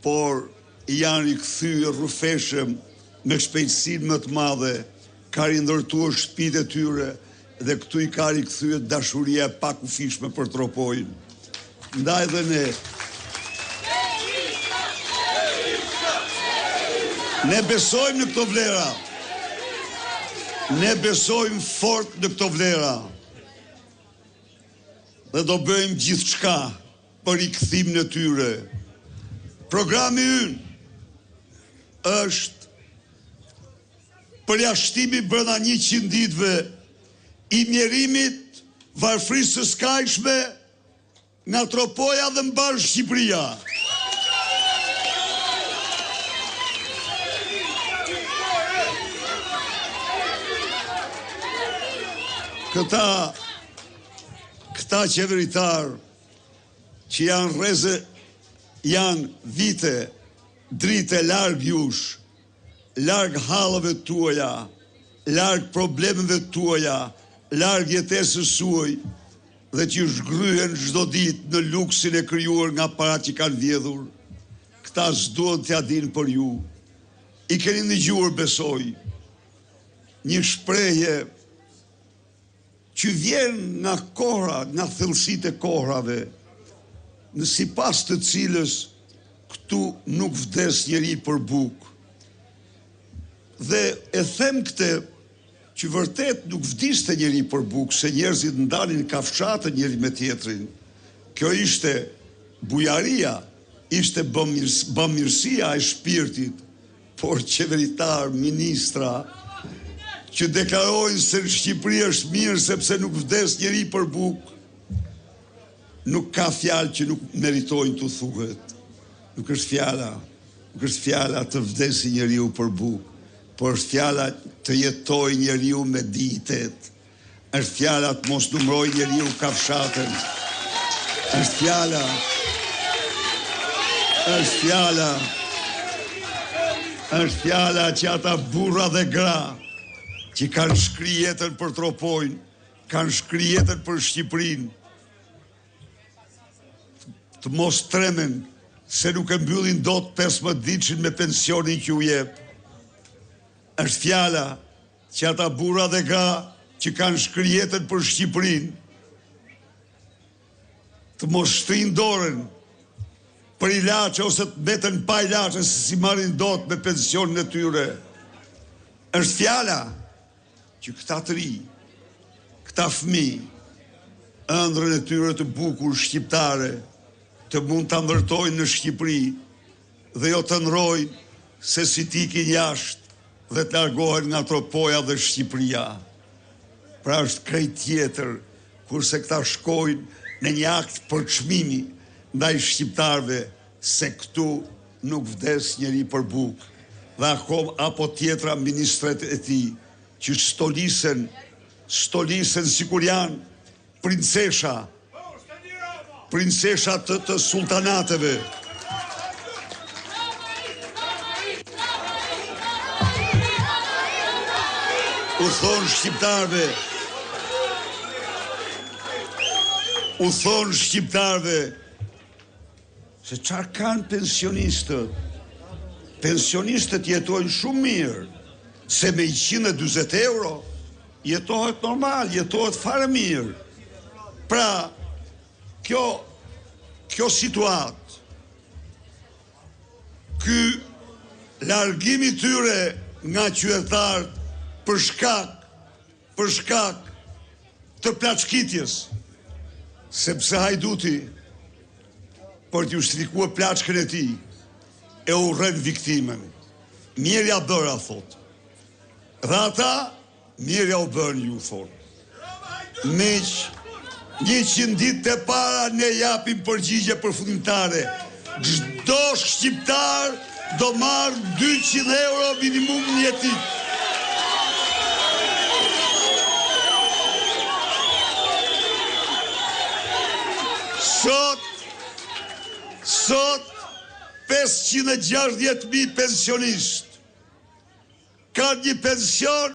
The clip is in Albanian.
por janë rikthyer rrufeshëm me shpejtësinë më të madhe, ka rindërtuar shtëpitë e tyre dhe këtu i ka rikthyer dashuria e pakufishme për tropojnë. Ndaj dhe ne besojmë në këto vlera. Ne besojmë fort në këto vlera. Dhe do bëjmë gjithçka për rikthimin e tyre. Programi ynë është përjashtimi brenda 100 ditëve i mjerimit varfërisë së skajshme nga tropoja dhe mbar Shqipëria. Këta qeveritar që janë rreze, janë vite, drite larg jush, larg hallëve tuaja, larg problemeve tuaja, larg jetesës suaj, dhe që zhgryhen çdo ditë në luksin e krijuar nga paratë që kanë vjedhur. Këta s'duan t'ja dinë për ju. I keni dëgjuar, besoj, një shprehje që vjen nga kohra, nga thellësitë e kohrave, në sipas të cilës këtu nuk vdes njeri për bukë. Dhe e them këtë që vërtet nuk vdiste njeri për bukë, se njerëzit ndalin kafshatë njeri me tjetrin. Kjo ishte bujaria, ishte bamirësia e shpirtit, por qeveritar, ministra, që deklarojnë se në Shqipëri është mirë sepse nuk vdes njeri për bukë, nuk ka fjalë që nuk meritojnë të thuhet. Nuk është fjala të vdesi njeriu për bukë, por është fjala të jetoj njeriu me dignitet. Është fjala të mos numëroj njeriu kafshatën. Është fjala që ata burra dhe gra që kanë shkri jetën për tropojnë, kanë shkri jetën për Shqipërinë, të mos tremen se nuk e mbyllin dot 15 ditëshin me pensionin që u jep. Është fjala që ata burra dhe gra që kanë shkri jetën për Shqipërinë, të mos shtrin dorën për ilaçe ose të mbeten pa ilaçe se si marrin dot me pensionin e tyre. Është fjala që këta të ri, këta fëmijë, ëndrrën e tyre të bukur shqiptare, të mund të ndërtojnë në Shqipëri dhe jo të ndrojnë se si tikin jashtë dhe të largohen nga tropoja dhe Shqipëria. Pra është krejt tjetër, kurse këta shkojnë në një akt për çmimi ndaj shqiptarëve se këtu nuk vdes njeri për bukë. Dhe akom apo tjetra ministret e tij që stolisen sikur janë princesha të sultanateve. U thonë shqiptarëve se çfarë kanë pensionistët. Pensionistët jetojnë shumë mirë, se me 140 euro jetohet normal, jetohet fare mirë. Pra, kjo situatë, ky largimi tyre nga qytetarët për shkak të plaçkitjes, sepse Hajduti për të justifikuar plaçkën e tij e urren viktimën. Mirja bëra, thot. Dhe ata, mirja u bën, ju thot. Meq, 100 ditë e para ne japim përgjigje përfundimtare. Çdo shqiptar do marr 200 euro minimum mjetik. Sot 560.000 pensionistë kanë një pension